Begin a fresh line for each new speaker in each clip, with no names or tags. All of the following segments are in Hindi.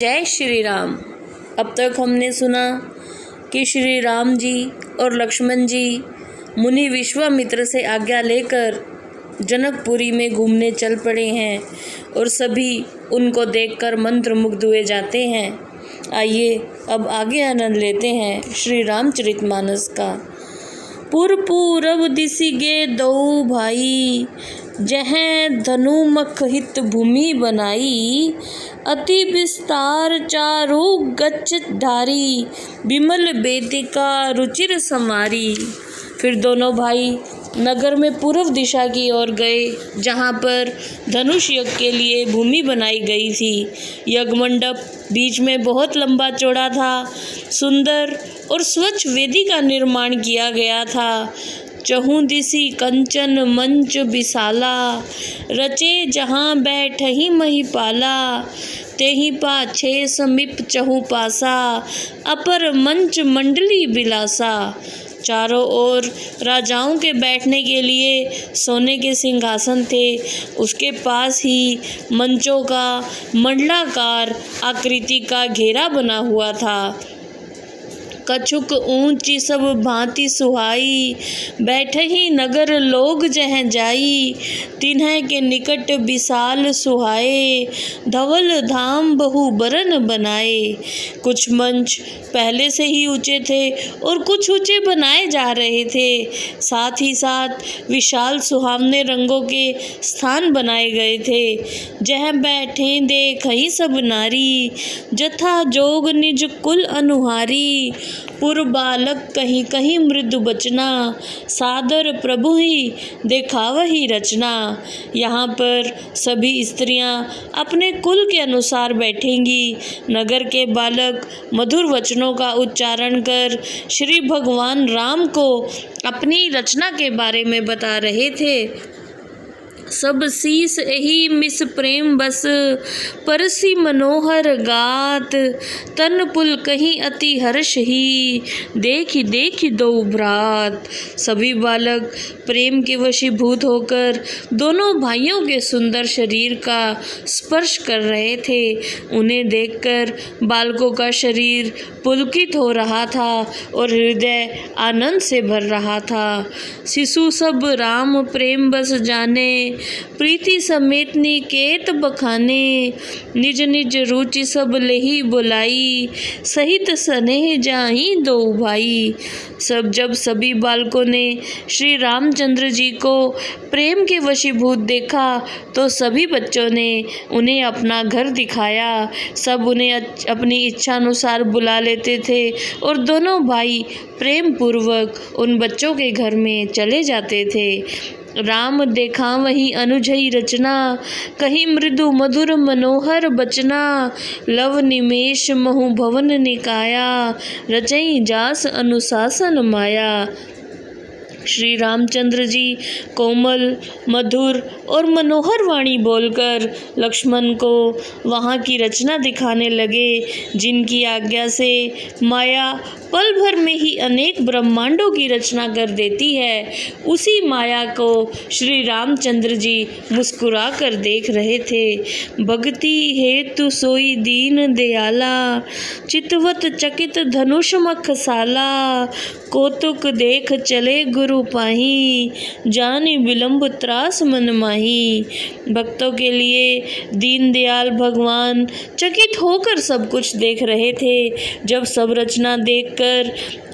जय श्री राम। अब तक हमने सुना कि श्री राम जी और लक्ष्मण जी मुनि विश्वामित्र से आज्ञा लेकर जनकपुरी में घूमने चल पड़े हैं और सभी उनको देखकर मंत्रमुग्ध हुए जाते हैं। आइए अब आगे आनंद लेते हैं श्री रामचरितमानस का। पूरब दिसि गे दो भाई, जहें धनुमख हित भूमि बनाई। अति विस्तार चारु गच्छ धारी, विमल बेदिका रुचिर समारी। फिर दोनों भाई नगर में पूर्व दिशा की ओर गए, जहाँ पर धनुष यज्ञ के लिए भूमि बनाई गई थी। यज्ञ मंडप बीच में बहुत लंबा चौड़ा था। सुंदर और स्वच्छ वेदी का निर्माण किया गया था। चहुँ दिसि कंचन मंच विशाला, रचे जहाँ बैठहि महिपाला। तेहि पाछे समीप चहुँ पासा, अपर मंच मंडली बिलासा। चारों ओर राजाओं के बैठने के लिए सोने के सिंहासन थे। उसके पास ही मंचों का मंडलाकार आकृति का घेरा बना हुआ था। कछुक ऊंची सब भांति सुहाई, बैठहि नगर लोग जह जाई। तिन्ह के निकट विशाल सुहाए, धवल धाम बहु बरन बनाए। कुछ मंच पहले से ही ऊंचे थे और कुछ ऊंचे बनाए जा रहे थे। साथ ही साथ विशाल सुहावने रंगों के स्थान बनाए गए थे। जह बैठे देखहि सब नारी, जथा जोग निज कुल अनुहारी। पुर बालक कहीं कहीं मृदु बचना, सादर प्रभु ही देखावही रचना। यहाँ पर सभी स्त्रियाँ अपने कुल के अनुसार बैठेंगी। नगर के बालक मधुर वचनों का उच्चारण कर श्री भगवान राम को अपनी रचना के बारे में बता रहे थे। सब शीस एहि मिस प्रेम बस, परसी मनोहर गात। तन पुल कहीं अति हर्ष ही, देखि देखि दो भ्रात। सभी बालक प्रेम के वशीभूत होकर दोनों भाइयों के सुंदर शरीर का स्पर्श कर रहे थे। उन्हें देखकर बालकों का शरीर पुलकित हो रहा था और हृदय आनंद से भर रहा था। शिशु सब राम प्रेम बस जाने, प्रीति समेत निकेत बखाने। निज निज रुचि सब लेहि बुलाई, सहित स्नेह जाहि दो भाई। जब सभी बालकों ने श्री रामचंद्र जी को प्रेम के वशीभूत देखा तो सभी बच्चों ने उन्हें अपना घर दिखाया। सब उन्हें अपनी इच्छा अनुसार बुला लेते थे और दोनों भाई प्रेम पूर्वक उन बच्चों के घर में चले जाते थे। राम देखा वही अनुजई रचना, कहीं मृदु मधुर मनोहर बचना। लव निमेष महु भवन निकाया, रचई जास अनुशासन माया। श्री रामचंद्र जी कोमल मधुर और मनोहर वाणी बोलकर लक्ष्मण को वहाँ की रचना दिखाने लगे, जिनकी आज्ञा से माया पल भर में ही अनेक ब्रह्मांडों की रचना कर देती है। उसी माया को श्री रामचंद्र जी मुस्कुरा कर देख रहे थे। भक्ति हेतु सोई दीन दयाला, चितवत चकित धनुष मख साला। कौतुक देख चले गुरु पाही, जानि विलंब त्रास मन माही। भक्तों के लिए दीनदयाल भगवान चकित होकर सब कुछ देख रहे थे। जब सब रचना देखकर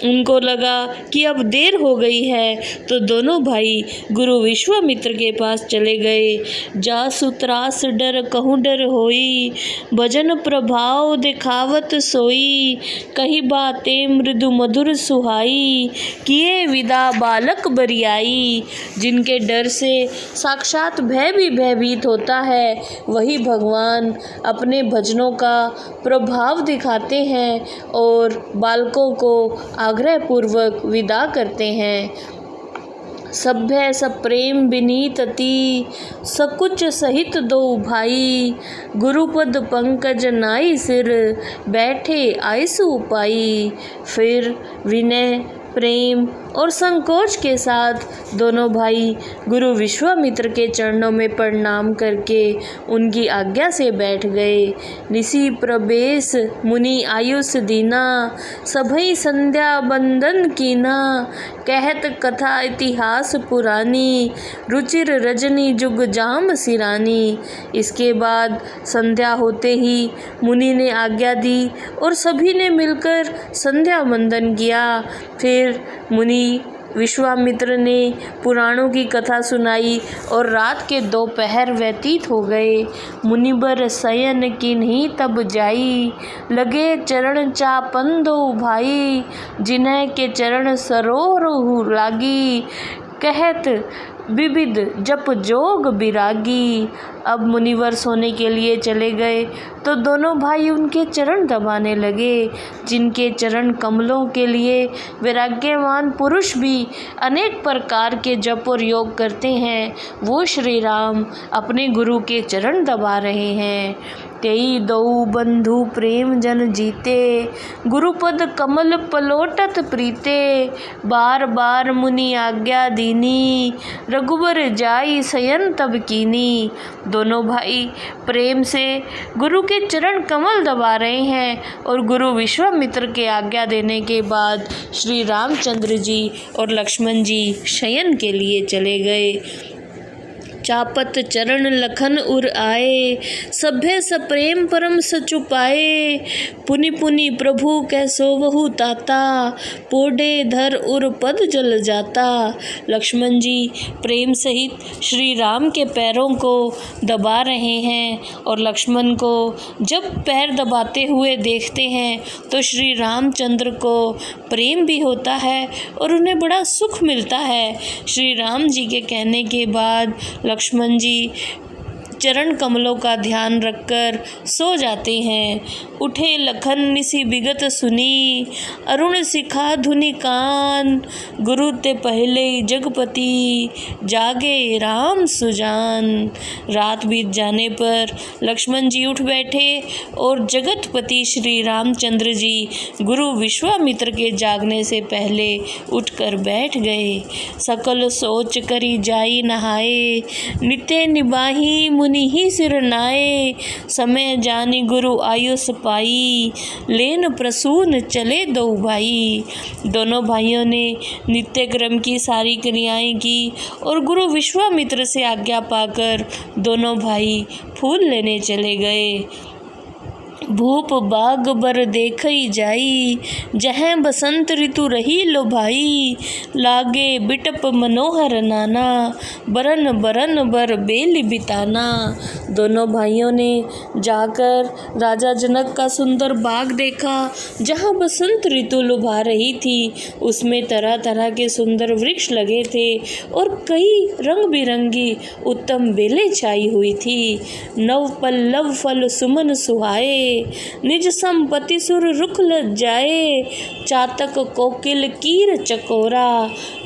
उनको लगा कि अब देर हो गई है तो दोनों भाई गुरु विश्वामित्र के पास चले गए। जासु त्रास डर कहूँ डर होई, भजन प्रभाव दिखावत सोई। कही बातें मृदु मधुर सुहाई, किए विदा बालक बरियाई। जिनके डर से साक्षात भय भी भयभीत होता है, वही भगवान अपने भजनों का प्रभाव दिखाते हैं और बालकों को आग्रह पूर्वक विदा करते हैं। सभ्य सप्रेम विनीत अति, सकुच सहित दो भाई। गुरुपद पंकज नाई सिर, बैठे आयसु पाई। फिर विनय प्रेम और संकोच के साथ दोनों भाई गुरु विश्वामित्र के चरणों में प्रणाम करके उनकी आज्ञा से बैठ गए। निसी प्रवेश मुनि आयुष दीना, सभई संध्या बंदन कीना, कहत कथा इतिहास पुरानी, रुचिर रजनी जुग जाम सिरानी। इसके बाद संध्या होते ही मुनि ने आज्ञा दी और सभी ने मिलकर संध्या वंदन किया। फिर मुनि विश्वामित्र ने पुराणों की कथा सुनाई और रात के 2 पहर व्यतीत हो गए। मुनिबर शयन किन्हीं तब जाई, लगे चरण चापन दो भाई, जिन्हें के चरण सरोरहु लागी, कहत विविध जप जोग विरागी। अब मुनिवर सोने के लिए चले गए तो दोनों भाई उनके चरण दबाने लगे, जिनके चरण कमलों के लिए वैराग्यवान पुरुष भी अनेक प्रकार के जप और योग करते हैं, वो श्री राम अपने गुरु के चरण दबा रहे हैं। तेई दो बंधु प्रेम जन जीते, गुरुपद कमल पलोटत प्रीते, बार बार मुनि आज्ञा दीनी, रघुबर जाई शयन तब कीनी। दोनों भाई प्रेम से गुरु के चरण कमल दबा रहे हैं और गुरु विश्वामित्र के आज्ञा देने के बाद श्री रामचंद्र जी और लक्ष्मण जी शयन के लिए चले गए। चापत चरण लखन उर आए, सभ्य सप्रेम परम सचुपाए, पुनि पुनि प्रभु कैसो वहु ताता, पोडे धर उर पद जल जाता। लक्ष्मण जी प्रेम सहित श्री राम के पैरों को दबा रहे हैं और लक्ष्मण को जब पैर दबाते हुए देखते हैं तो श्री रामचंद्र को प्रेम भी होता है और उन्हें बड़ा सुख मिलता है। श्री राम जी के कहने के बाद लक्ष्मण जी चरण कमलों का ध्यान रखकर सो जाते हैं। उठे लखन निसी विगत सुनी, अरुण शिखा धुनि कान, गुरु ते पहले जगपति, जागे राम सुजान। रात बीत जाने पर लक्ष्मण जी उठ बैठे और जगतपति श्री रामचंद्र जी गुरु विश्वामित्र के जागने से पहले उठकर बैठ गए। सकल सोच करी जाई नहाए, नित्य निबाही मुनि ही सिर नाए, समय जानी गुरु आयुष पाई, लेन प्रसून चले दो भाई। दोनों भाइयों ने नित्य क्रम की सारी क्रियाएं की और गुरु विश्वामित्र से आज्ञा पाकर दोनों भाई फूल लेने चले गए। भूप बाग बर देखई जाई, जहाँ बसंत ऋतु रही लो भाई, लागे बिटप मनोहर नाना, बरन बरन बर बेल बिताना। दोनों भाइयों ने जाकर राजा जनक का सुंदर बाग देखा, जहाँ बसंत ऋतु लुभा रही थी। उसमें तरह तरह के सुंदर वृक्ष लगे थे और कई रंग बिरंगी उत्तम बेलें छाई हुई थी। नव पल्लव फल सुमन सुहाए, निज संपत्ति सुर रुख लज्जाए, चातक कोकिल कीर चकोरा,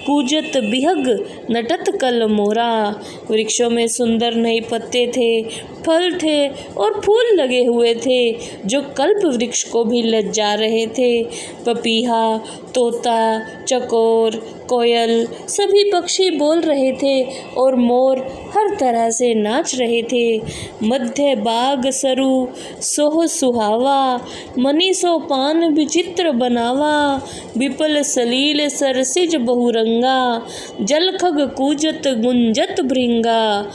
कूजत बिहग नटत कल मोरा। वृक्षों में सुंदर नए पत्ते थे, फल थे और फूल लगे हुए थे जो कल्प वृक्ष को भी लज्जा रहे थे। पपीहा, तोता, चकोर, कोयल सभी पक्षी बोल रहे थे और मोर हर तरह से नाच रहे थे। मध्य बाग सरु सोह सुहावा, मनी सो पान विचित्र बनावा, विपल सलील सरसिज बहुरंगा, जल खग कूजत गुंजत भृंगा।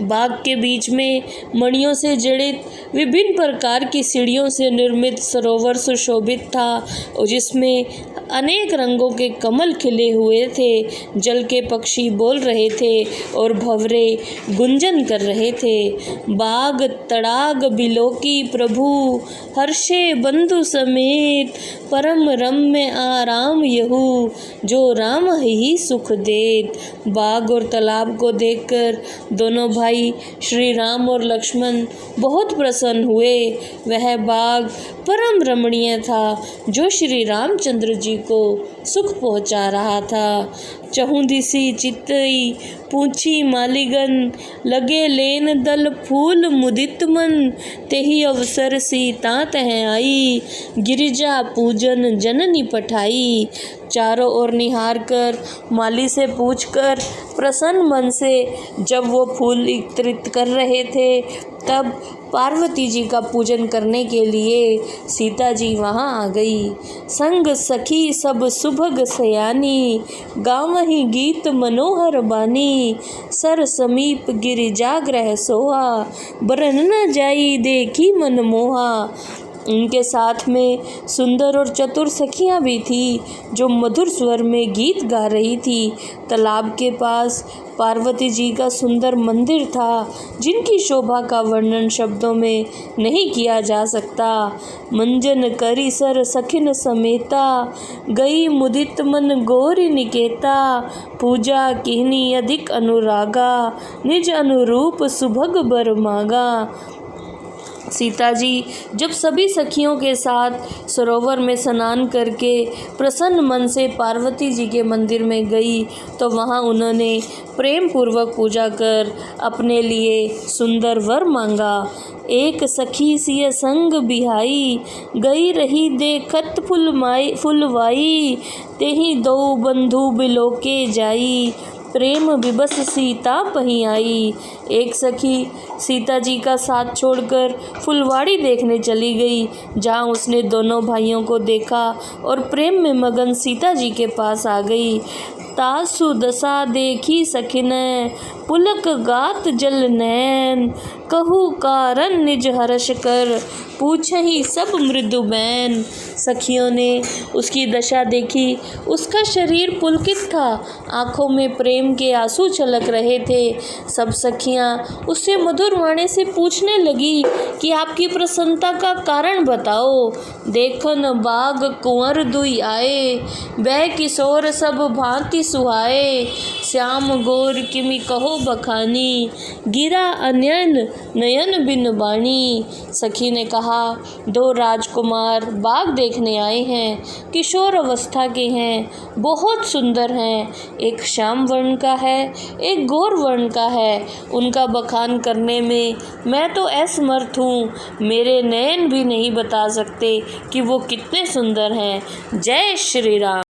बाग के बीच में मणियों से जड़ित विभिन्न प्रकार की सीढ़ियों से निर्मित सरोवर सुशोभित था और जिसमें अनेक रंगों के कमल खिले हुए थे। जल के पक्षी बोल रहे थे और भंवरे गुंजन कर रहे थे। बाग तड़ाग बिलोकी प्रभु, हर्षे बंधु समेत, परम रम्य आराम यहू, जो राम ही सुख देत। बाग और तालाब को देखकर दोनों भाई श्री राम और लक्ष्मण बहुत प्रसन्न हुए। वह बाग परम रमणीय था जो श्री रामचंद्र जी को सुख पहुंचा रहा था। चहु दिसी चितई पूछी मालिगन, लगे लेन दल फूल मुदित मन, तेहि अवसर सीता तह आई, गिरिजा पूजन जननी पठाई। चारों ओर निहार कर, माली से पूछकर, प्रसन्न मन से जब वो फूल एकत्रित कर रहे थे, तब पार्वती जी का पूजन करने के लिए सीता जी वहाँ आ गई। संग सखी सब सुभग सयानी, गावहीं गीत मनोहर बानी, सर समीप गिरिजाग्रह सोहा, बरन न जाई देखी मन मोहा। उनके साथ में सुंदर और चतुर सखियां भी थी, जो मधुर स्वर में गीत गा रही थी। तालाब के पास पार्वती जी का सुंदर मंदिर था, जिनकी शोभा का वर्णन शब्दों में नहीं किया जा सकता। मंजन करी सर सखिन समेता, गई मुदित मन गोरी निकेता, पूजा किहनी अधिक अनुरागा, निज अनुरूप सुभग बर मागा। सीता जी जब सभी सखियों के साथ सरोवर में स्नान करके प्रसन्न मन से पार्वती जी के मंदिर में गई, तो वहाँ उन्होंने प्रेम पूर्वक पूजा कर अपने लिए सुंदर वर मांगा। एक सखी सिय संग बिहाई, गई रही देखत फुलवाई, तेहि दो बंधु बिलोके जाई, प्रेम विबस सीता पही आई। एक सखी सीता जी का साथ छोड़कर फुलवाड़ी देखने चली गई, जहाँ उसने दोनों भाइयों को देखा और प्रेम में मगन सीता जी के पास आ गई। तासु दशा देखी सखिनै, पुलक गात जल नैन, कहू कारण निज हर्ष कर, पूछही सब मृदु बैन। सखियों ने उसकी दशा देखी, उसका शरीर पुलकित था, आंखों में प्रेम के आंसू छलक रहे थे। सब सखियां उससे मधुर वाणी से पूछने लगी कि आपकी प्रसन्नता का कारण बताओ। देखन बाग कुंवर दुई आए, बै किशोर सब भांति सुहाए, श्याम गोर किमि कहो बखानी, गिरा अनयन नयन बिन बाणी। सखी ने कहा, दो राजकुमार बाग देखने आए हैं, किशोर अवस्था के हैं, बहुत सुंदर हैं। एक श्याम वर्ण का है, एक गौर वर्ण का है। उनका बखान करने में मैं तो असमर्थ हूँ, मेरे नयन भी नहीं बता सकते कि वो कितने सुंदर हैं। जय श्री राम।